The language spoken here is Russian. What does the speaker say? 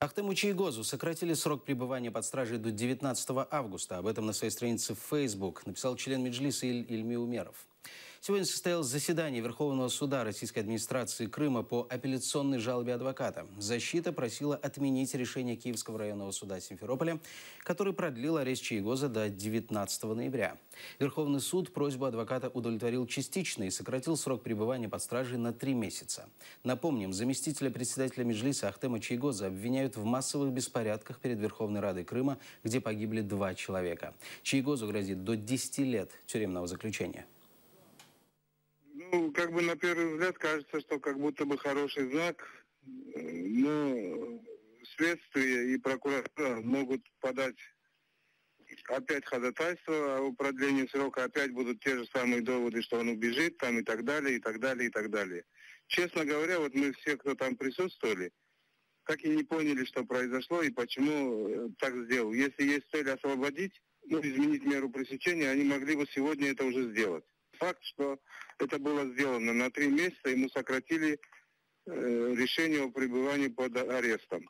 Ахтему Чийгозу сократили срок пребывания под стражей до 19 августа. Об этом на своей странице в Facebook написал член Меджлиса Ильми Умеров. Сегодня состоялось заседание Верховного суда Российской администрации Крыма по апелляционной жалобе адвоката. Защита просила отменить решение Киевского районного суда Симферополя, который продлил арест Чийгоза до 19 ноября. Верховный суд просьбу адвоката удовлетворил частично и сократил срок пребывания под стражей на 3 месяца. Напомним, заместителя председателя Меджлиса Ахтема Чийгоза обвиняют в массовых беспорядках перед Верховной Радой Крыма, где погибли 2 человека. Чийгозу грозит до 10 лет тюремного заключения. Ну, как бы на первый взгляд кажется, что как будто бы хороший знак, но следствие и прокуратура могут подать опять ходатайство о продлении срока, опять будут те же самые доводы, что он убежит там и так далее, и так далее, и так далее. Честно говоря, вот мы все, кто там присутствовали, так и не поняли, что произошло и почему так сделал. Если есть цель освободить, изменить меру пресечения, они могли бы сегодня это уже сделать. Факт, что это было сделано на 3 месяца, ему сократили решение о пребывании под арестом.